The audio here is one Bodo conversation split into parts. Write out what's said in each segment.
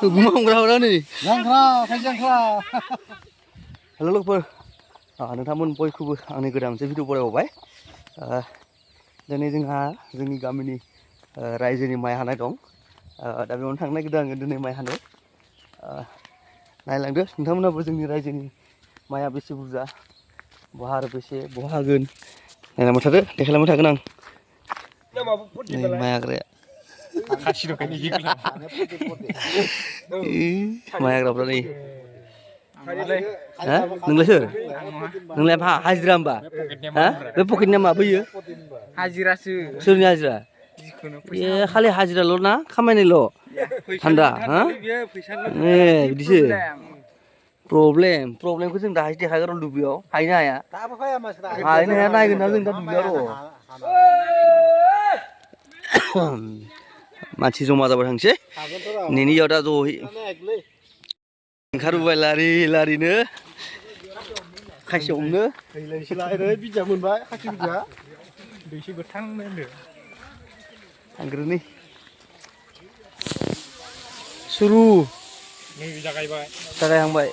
Gumam grau nih. Jangkra. Halo लोगोफोर नोंथांमोन बयखौबो आंनि गोदान मोनसे भिडिअ बरायबावबाय दिनै जोंहा जोंनि गामिनि रायजोनि माइ हानाय दं दा बेयावनो थांनो नागिरदों आङो दिनै माइ हानो नायलांदो नोंथांमोनाबो जोंनि रायजोनि माइआ बेसे बुरजा बहा आरो बेसे बहा हागोन नायलांबाय थादो देखायलांबाय थागोन आं माइ हाग्राया माइ हाग्राफ्रा नै नोंलाय सोर नोंलाय हाजिरा होमबा बे पकेटनिया मा फैयो हाजिरासो सोरनि हाजिरा ए खालि हाजिराल' ना खामायनायल' थान्दा हा ए बिदिसो प्रब्लेमखौ जों दाहाय देखायगोन र' दुब्लियाव हायनो हाया हायनो हाया नायगोन ना जों दा दुब्लियाव र' मानसि जमा जाबाय थांसै नेनियाव दा ज'है ओंखारबोबाय लारि लारिनो खायसे हमनो बिजा मोनबाय खाथि बिजा दैसे गोथां होनदो थांग्रोनि सुरु नै जागायबाय जागायहांबाय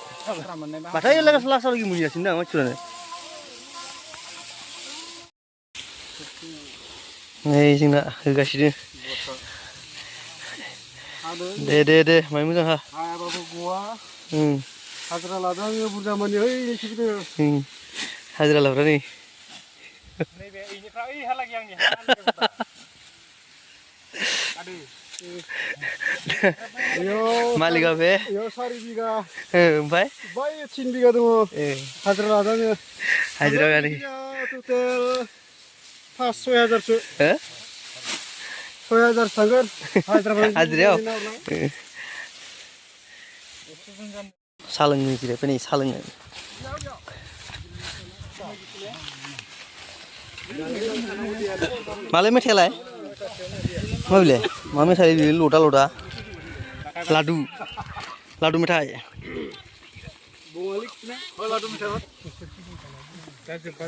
माथो लासाव लagi मोनहैगासिनो दं मानसिफोरानो नै जोंना होगासिनो दे माइ मोजां हा हायाबाबो गवा हाजिरा लादों आङो बुरजा मानि हाजिरा लाब्रा नै नैबे इनिफ्राय ओइ हालागि आंनि हा मालिका बे 4 बिगा ओमफ्राय बै 3 बिगा दङ हाजिरा लादों आङो हाजिरा टटेल 5-6 हाजारसो 6 हाजार थांगोन हाजिरायाव साहा लोंनो जिरायबाय नै साहा लोंनो मालाय मेथाइलाय मा बिलाय मा मेथाइ लदा लादु मेथाइ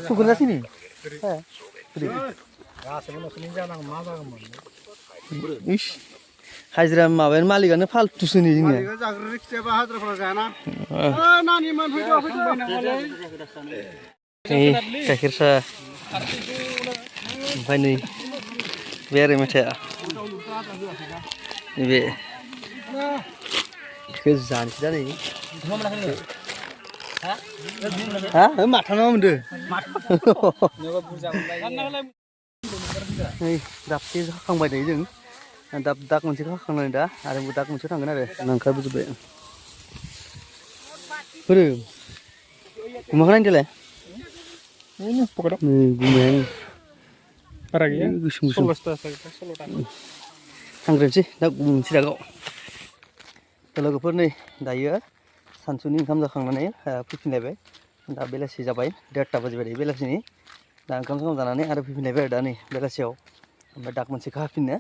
सुकुरना sini ish हाजिरा माबायानो मालिकानो फालतुसो नै जोंनिया मालिका जाग्रोनो खिथायाबा हाजिराफोरा जायाना नानि मोनफैदो गाइखेर साहा ओमफ्राय नै बे आरो मेथाइआ नैबे बेखौ जानोसै दा नै हा माथा मा मोनदो नै दाबसे खाखांबाय नै जों दाग मोनसे खाखांनानै दा आरो दाग मोनसे थांगोन आरो ओंखारबोजोब्बाय बोरो गुमाखौ नायनो देलाय गुमाया बारा गैया गोसोम थांग्रोनोसै दा मोनसे दागाव लोगोफोर नै दायो सानसुनि ओंखाम जाखांनानै फैफिनलायबाय दा बेलासि जाबाय 1:30 बाजिबाय दायो बेलासिनि दा ओंखाम जानानै आरो फैफिनलायबाय आरो दा नै बेलासियाव ओमफ्राय दाग मोनसे खाफिननो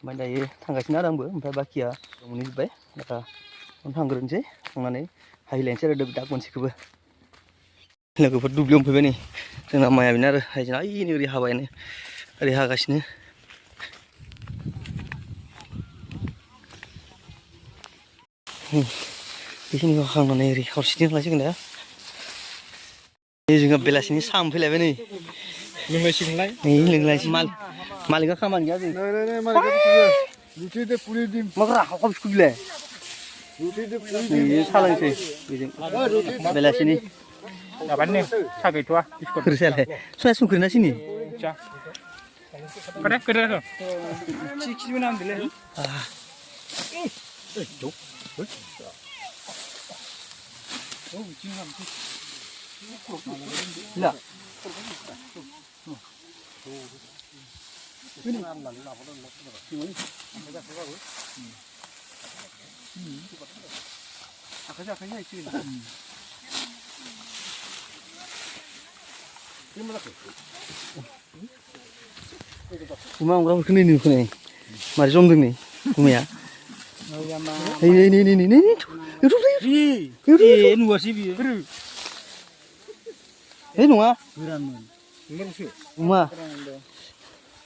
ओमफ्राय दायो थांगासिनो आरो आंबो ओमफ्राय बाखिया मोनहैजोब्बाय दा थांग्रोनोसै थांनानै हाहैलायनोसै आरो दाग मोनसेखौबो लोगोफोर दुब्लियाव मोनफैबाय नै जोंना माइया बेनो आरो हायजना ओइनै ओरै हाबायानो ओरै हागासिनो बेखिनिखौ खालामनानै ओरै खावसेथिं थांलायसिगोन दा जोंहा बेलासिनि साहा मोनफैलायबाय नै लोंलायसिगोनलाय लोंलायसै मालिका खामानि गैया जों मा राखाव बिस्कुट बिलाय साहा लोंसै बेजों बेलासिनि माबानो साहा गैथ'वा बिस्कुट सायालाय सया संख्रि ना सिनि खिबो नांदोलै गुमा हमग्राफोरखौ नै नुखोनाय मारै जमदों नै गुमाया नुवासै बियो नङा गुमा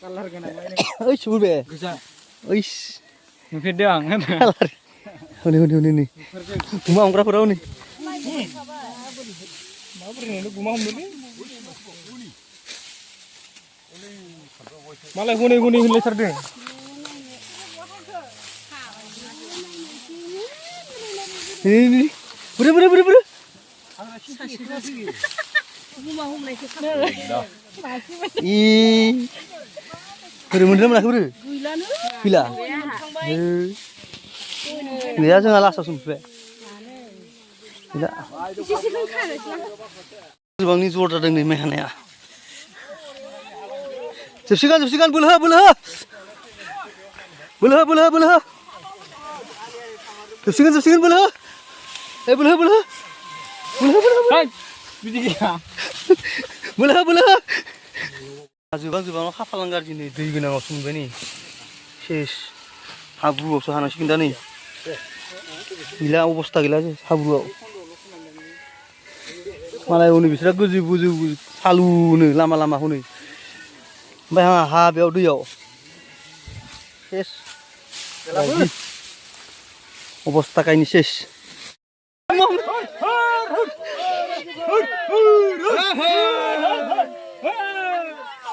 Kalar gonaंलाय ओइ सुबुर बे गोजा ओइस नुफेरदों आं कालार हनै हनै हनै नै गुमा हमग्राफोराव नै माबोरै गुमा हमदोंलै मालाय हनै हनै होनलायथारदों नै बुरे बुरे बुरे बुरे गुमा हमनायखौ इ बोरै मोनदों मोनाखै बोरै गैलानो गैला गैया जोंहा लास्टावसो मोनफैबाय गैला गोबांनि जर जादों नै माइ हानाया जोबसिगोन बोलो हो बोलो हो बोलो हो बोलो हो बोलो हो जोबसिगोन बोलो हो ए बोलो हो बोलो हो बोलो हो बोलो हो बिदि गैया बोलो हो बोलो हो जोबां खाफालां गाज्रि नै दै गोनाङावसो मोनबाय नै सेस हाब्रुआवसो हानांसिगोन दा नै गैला अबस्था गैला हाब्रुआव मालाय हनै बिसोरा गोजौ सालुनो लामा हनै ओमफ्राय हा बेयाव दैयाव सेस अबस्था कायनि सेस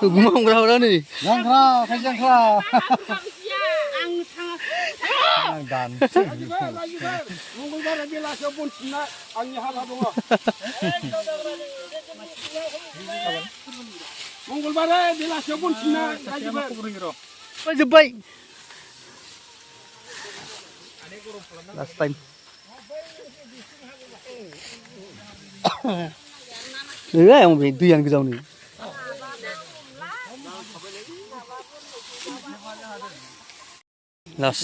गुमा हमग्राफोरा नै जांख्रा खाय जांख्रा मंगलबार बेलासियाव बन सिनना आंनि हाबा दङ मंगलबार बेलासियाव बन सिनना जोब्बाय लास्ट टाइम आं बे दैयानो गोजाव नै लास्ट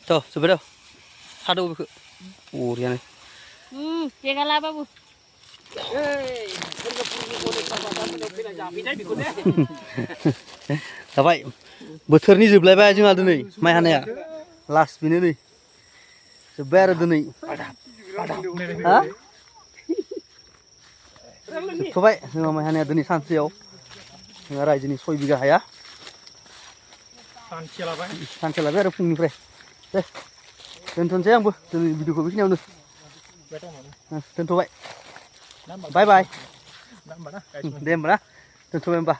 थ' जोब्बाय द' हादौ बेखौ बरियानो जेगाला बाबु जाबाय बोथोरनि जोबलायबाय जोंहा दिनै माइ हानाया लास्ट बेनो नै जोब्बाय आरो दिनै हा जोबथ'बाय जोंहा माइ हानाया दिनै सानसेयाव जोंहा रायजोनि 6 बिगा हाया सानसे लाबाय आरो फुंनिफ्राय दे दोनथ'नोसै आंबो दिनै भिडिअखौ बेखिनियावनो दोनथ'बाय बाय बाय दे होमबा ना दोनथ'बाय होमबा